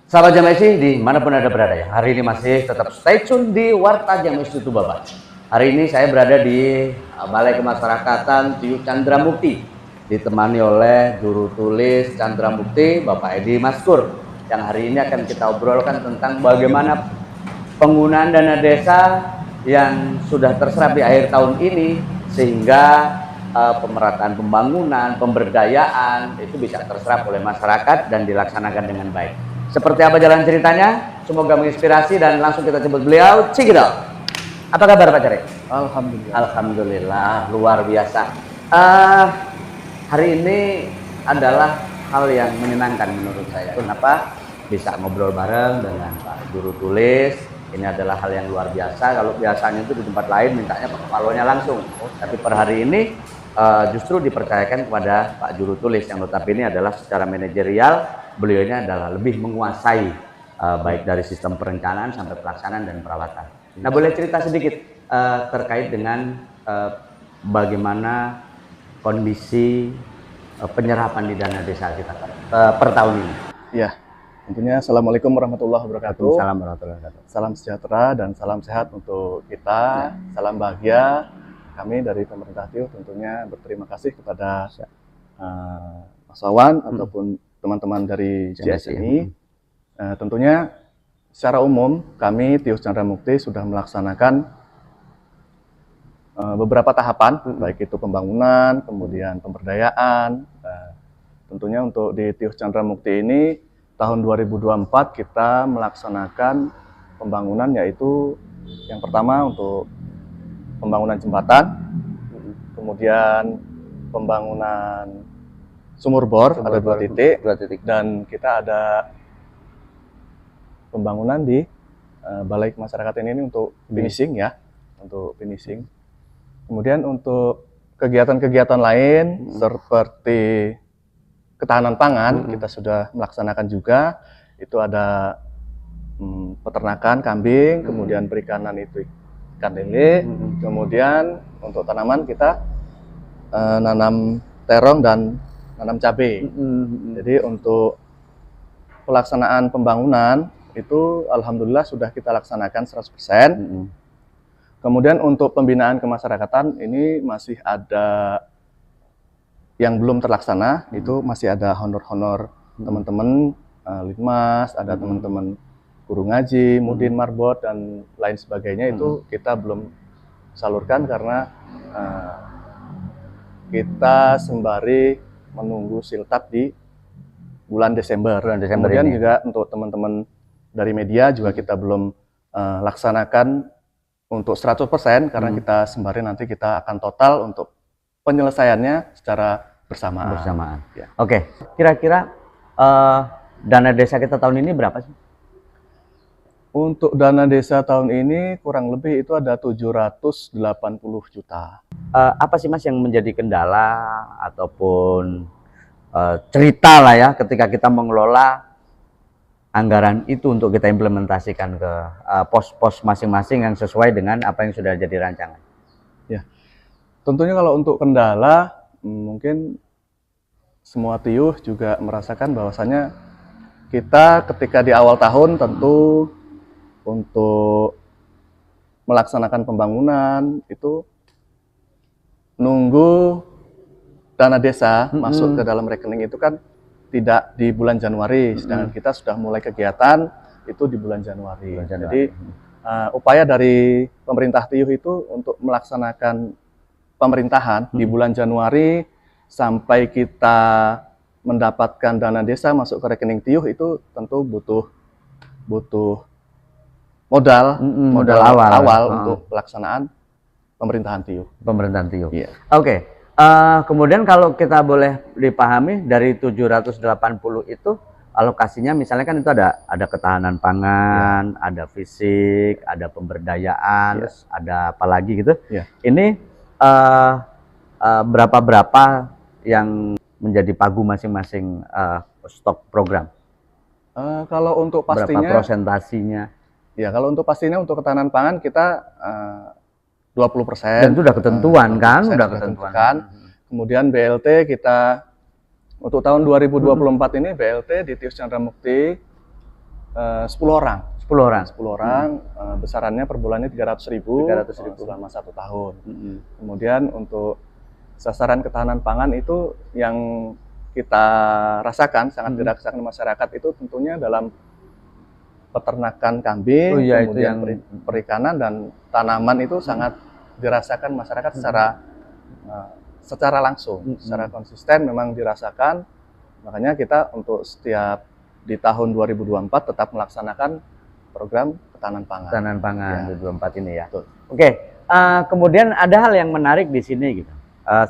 Sahabat Jamesi dimanapun Anda berada ya, hari ini masih tetap stay tune di Warta Jamesi Bapak. Hari ini saya berada di Balai Kemasyarakatan Tiuh Chandra Mukti, ditemani oleh juru tulis Chandra Mukti, Bapak Edi Maskur, yang hari ini akan kita obrolkan tentang bagaimana penggunaan dana desa yang sudah terserap di akhir tahun ini, sehingga pemerataan pembangunan, pemberdayaan itu bisa terserap oleh masyarakat dan dilaksanakan dengan baik. Seperti apa jalan ceritanya? Semoga menginspirasi dan langsung kita jemput beliau. Check it out. Apa kabar Pak Cari? Alhamdulillah. Alhamdulillah, luar biasa. Hari ini adalah hal yang menyenangkan menurut saya. Kenapa? Bisa ngobrol bareng dengan Pak Juru Tulis. Ini adalah hal yang luar biasa. Kalau biasanya itu di tempat lain mintanya Pak Kepalanya langsung. Tapi per hari ini justru dipercayakan kepada Pak Juru Tulis, yang notabene adalah secara manajerial beliau ini adalah lebih menguasai baik dari sistem perencanaan sampai pelaksanaan dan perawatan. Nah, boleh cerita sedikit terkait dengan bagaimana kondisi penyerapan di dana desa kita per tahun ini? Ya, tentunya Assalamualaikum warahmatullahi wabarakatuh. Salam warahmatullahi wabarakatuh. Salam sejahtera dan salam sehat untuk kita. Salam bahagia. Kami dari pemerintah Tiuh tentunya berterima kasih kepada Mas Wawan ataupun teman-teman dari JSNI. Tentunya secara umum kami Tiuh Chandra Mukti sudah melaksanakan beberapa tahapan, baik itu pembangunan, kemudian pemberdayaan. Tentunya untuk di Tiuh Chandra Mukti ini tahun 2024 kita melaksanakan pembangunan, yaitu yang pertama untuk pembangunan jembatan, kemudian pembangunan sumur bor, ada dua titik, dan kita ada pembangunan di Balai Kemasyarakatan ini untuk finishing ya, untuk finishing. Kemudian untuk kegiatan-kegiatan lain seperti ketahanan pangan kita sudah melaksanakan juga. Itu ada peternakan kambing, kemudian perikanan itu ikan lele, kemudian untuk tanaman kita nanam terong dan nanam cabai. Jadi untuk pelaksanaan pembangunan itu alhamdulillah sudah kita laksanakan 100%. Kemudian untuk pembinaan kemasyarakatan ini masih ada yang belum terlaksana, itu masih ada honor-honor teman-teman Litmas, ada teman-teman guru ngaji, Mudin Marbot dan lain sebagainya. Itu kita belum salurkan karena kita sembari menunggu siltap di bulan Desember. Kemudian ini juga untuk teman-teman dari media juga kita belum laksanakan untuk 100% karena kita sembari nanti kita akan total untuk penyelesaiannya secara bersamaan. Ya. Oke, kira-kira dana desa kita tahun ini berapa sih? Untuk dana desa tahun ini kurang lebih itu ada 780 juta. Apa sih Mas yang menjadi kendala ataupun cerita lah ya ketika kita mengelola anggaran itu untuk kita implementasikan ke pos-pos masing-masing yang sesuai dengan apa yang sudah jadi rancangan? Ya, tentunya kalau untuk kendala mungkin semua Tiuh juga merasakan bahwasanya kita ketika di awal tahun tentu untuk melaksanakan pembangunan itu nunggu dana desa masuk ke dalam rekening itu kan tidak di bulan Januari, sedangkan kita sudah mulai kegiatan itu di bulan Januari. Jadi upaya dari pemerintah Tiuh itu untuk melaksanakan pemerintahan di bulan Januari sampai kita mendapatkan dana desa masuk ke rekening Tiuh itu tentu butuh modal awal untuk pelaksanaan pemerintahan Tiuh. Iya. Oke. Kemudian kalau kita boleh dipahami dari 780 itu alokasinya misalnya kan itu ada ketahanan pangan, ada fisik, ada pemberdayaan, ada apa lagi gitu. Ini berapa yang menjadi pagu masing-masing stok program? Kalau untuk pastinya berapa prosentasinya? Ya, kalau untuk pastinya untuk ketahanan pangan kita 20%. Dan itu udah ketentuan kan? Udah ketentuan. Kemudian BLT kita untuk tahun 2024 ini BLT di Tiuh Chandra Mukti 10 orang. 10 orang. 10 orang, besarannya per bulannya 300.000 selama 1 tahun. Kemudian untuk sasaran ketahanan pangan itu yang kita rasakan, sangat dirasakan masyarakat itu tentunya dalam peternakan kambing, kemudian perikanan dan tanaman itu sangat dirasakan masyarakat secara langsung, secara konsisten memang dirasakan. Makanya kita untuk setiap di tahun 2024 tetap melaksanakan program ketahanan pangan. Ketahanan pangan Ya. 2024 ini ya. Betul. Oke, kemudian ada hal yang menarik di sini gitu.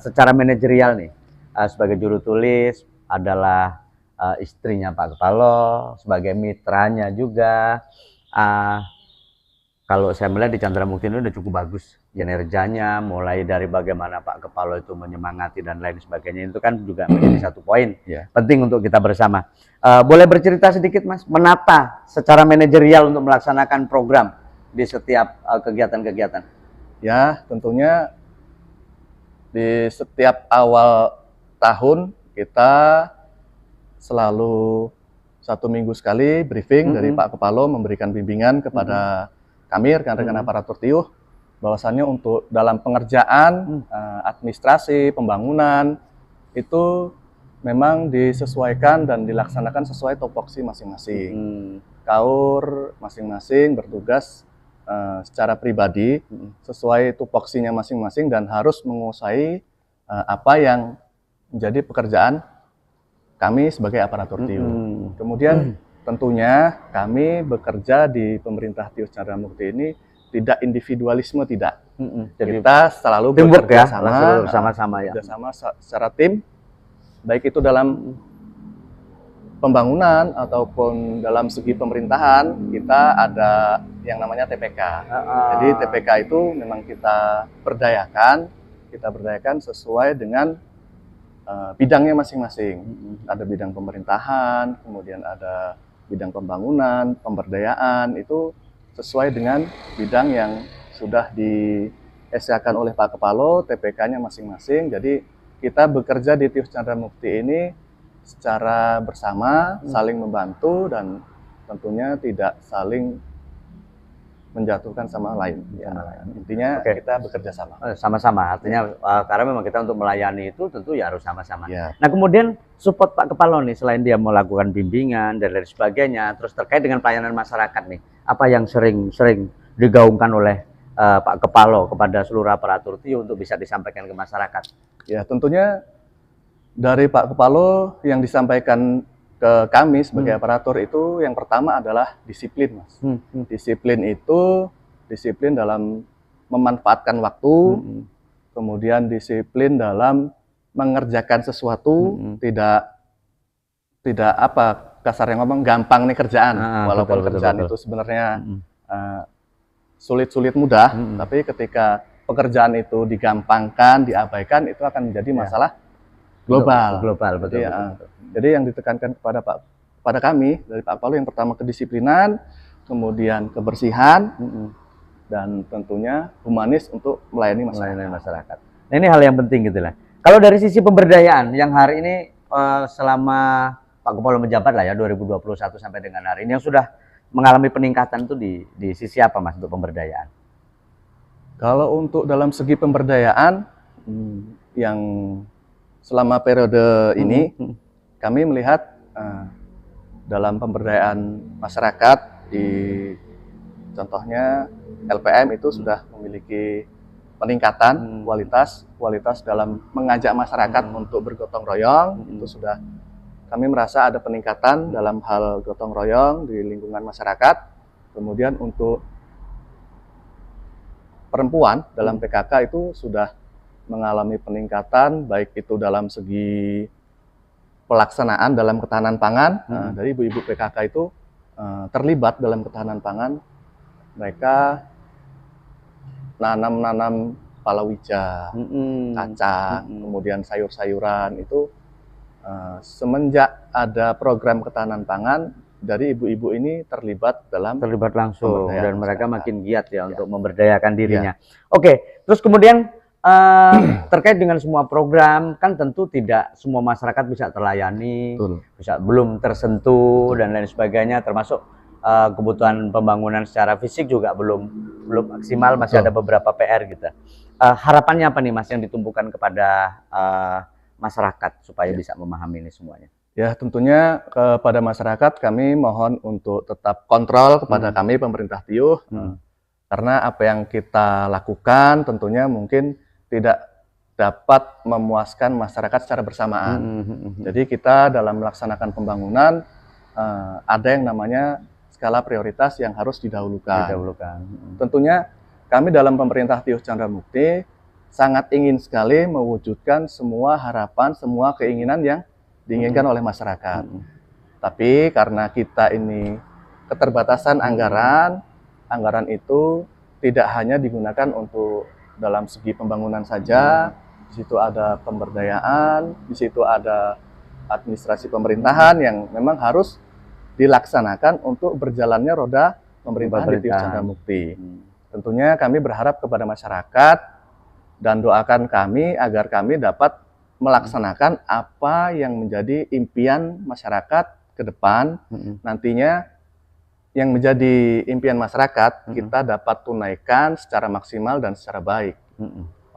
Secara manajerial nih, sebagai juru tulis adalah istrinya Pak Kepala, sebagai mitranya juga. Kalau saya melihat di Chandra Mukti ini udah cukup bagus kinerjanya, mulai dari bagaimana Pak Kepala itu menyemangati dan lain sebagainya, itu kan juga menjadi satu poin penting untuk kita bersama. Boleh bercerita sedikit Mas, menata secara manajerial untuk melaksanakan program di setiap kegiatan-kegiatan? Ya, tentunya di setiap awal tahun kita selalu 1 minggu sekali briefing dari Pak Kepala, memberikan bimbingan kepada kami rekan-rekan aparatur TIUH bahwasannya untuk dalam pengerjaan administrasi pembangunan itu memang disesuaikan dan dilaksanakan sesuai topoksi masing-masing. Kaur masing-masing bertugas secara pribadi sesuai tupoksinya masing-masing dan harus menguasai apa yang menjadi pekerjaan kami sebagai aparatur TIUH. Kemudian tentunya kami bekerja di pemerintah TIUH Chandra Mukti ini tidak individualisme, tidak. Jadi kita selalu bekerja sama-sama ya. Bekerjasama secara tim, baik itu dalam pembangunan ataupun dalam segi pemerintahan, kita ada yang namanya TPK. Jadi TPK itu memang kita berdayakan sesuai dengan bidangnya masing-masing. Ada bidang pemerintahan, kemudian ada bidang pembangunan, pemberdayaan, itu sesuai dengan bidang yang sudah diesyakan oleh Pak Kepala, TPK-nya masing-masing. Jadi kita bekerja di TIUH Chandra Mukti ini secara bersama, saling membantu dan tentunya tidak saling menjatuhkan sama lain. Intinya kita bekerja sama. Sama-sama, artinya karena memang kita untuk melayani itu tentu ya harus sama-sama. Ya. Nah kemudian support Pak Kepala nih, selain dia melakukan bimbingan dan lain sebagainya, terus terkait dengan pelayanan masyarakat nih, apa yang sering digaungkan oleh Pak Kepala kepada seluruh aparatur TIUH untuk bisa disampaikan ke masyarakat? Ya tentunya dari Pak Kepala yang disampaikan ke kami sebagai aparatur itu yang pertama adalah disiplin, Mas. Disiplin itu disiplin dalam memanfaatkan waktu, kemudian disiplin dalam mengerjakan sesuatu, tidak apa kasarnya ngomong gampang nih kerjaan, walaupun kerjaan itu sebenarnya sulit-sulit mudah, tapi ketika pekerjaan itu digampangkan, diabaikan, itu akan menjadi masalah global. Betul. Jadi yang ditekankan kepada kami dari Pak Kepala yang pertama kedisiplinan, kemudian kebersihan, dan tentunya humanis untuk melayani masyarakat. Nah, ini hal yang penting gitu lah. Kalau dari sisi pemberdayaan yang hari ini selama Pak Kepala menjabat lah ya 2021 sampai dengan hari ini yang sudah mengalami peningkatan itu di sisi apa Mas untuk pemberdayaan? Kalau untuk dalam segi pemberdayaan yang selama periode ini kami melihat dalam pemberdayaan masyarakat di contohnya LPM itu sudah memiliki peningkatan kualitas dalam mengajak masyarakat untuk bergotong royong. Itu sudah kami merasa ada peningkatan dalam hal gotong royong di lingkungan masyarakat. Kemudian untuk perempuan dalam PKK itu sudah mengalami peningkatan baik itu dalam segi pelaksanaan dalam ketahanan pangan. Dari ibu-ibu PKK itu terlibat dalam ketahanan pangan. Mereka nanam palawija, kacang, kemudian sayur-sayuran itu semenjak ada program ketahanan pangan dari ibu-ibu ini terlibat langsung dan mereka makin giat ya untuk memberdayakan dirinya. Oke, terus kemudian terkait dengan semua program kan tentu tidak semua masyarakat bisa terlayani, belum tersentuh dan lain sebagainya, termasuk kebutuhan pembangunan secara fisik juga belum maksimal, masih ada beberapa PR gitu. Harapannya apa nih Mas yang ditumpukan kepada masyarakat supaya bisa memahami ini semuanya? Ya, tentunya kepada masyarakat kami mohon untuk tetap kontrol kepada kami pemerintah Tiuh, karena apa yang kita lakukan tentunya mungkin tidak dapat memuaskan masyarakat secara bersamaan. Jadi kita dalam melaksanakan pembangunan ada yang namanya skala prioritas yang harus didahulukan. Tentunya kami dalam pemerintah Tiuh Candramukti sangat ingin sekali mewujudkan semua harapan, semua keinginan yang diinginkan oleh masyarakat. Tapi karena kita ini keterbatasan anggaran itu tidak hanya digunakan untuk dalam segi pembangunan saja, di situ ada pemberdayaan, di situ ada administrasi pemerintahan yang memang harus dilaksanakan untuk berjalannya roda pemerintahan di Tiuh Candramukti. Tentunya kami berharap kepada masyarakat dan doakan kami agar kami dapat melaksanakan apa yang menjadi impian masyarakat ke depan. Nantinya yang menjadi impian masyarakat kita dapat tunaikan secara maksimal dan secara baik.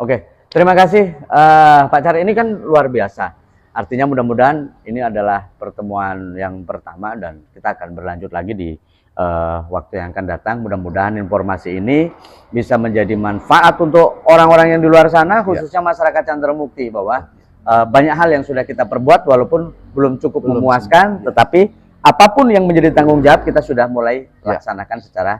Oke, terima kasih Pak Char. Ini kan luar biasa. Artinya mudah-mudahan ini adalah pertemuan yang pertama dan kita akan berlanjut lagi di waktu yang akan datang. Mudah-mudahan informasi ini bisa menjadi manfaat untuk orang-orang yang di luar sana, khususnya masyarakat Candramukti, bahwa banyak hal yang sudah kita perbuat walaupun belum cukup memuaskan, tetapi apapun yang menjadi tanggung jawab kita sudah mulai laksanakan secara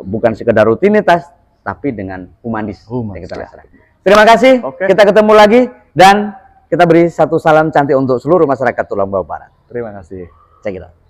bukan sekedar rutinitas, tapi dengan humanis. Yang kita laksanakan. Terima kasih. Kita ketemu lagi dan kita beri satu salam cantik untuk seluruh masyarakat Tulang Bawah Barat. Terima kasih. Cek it out.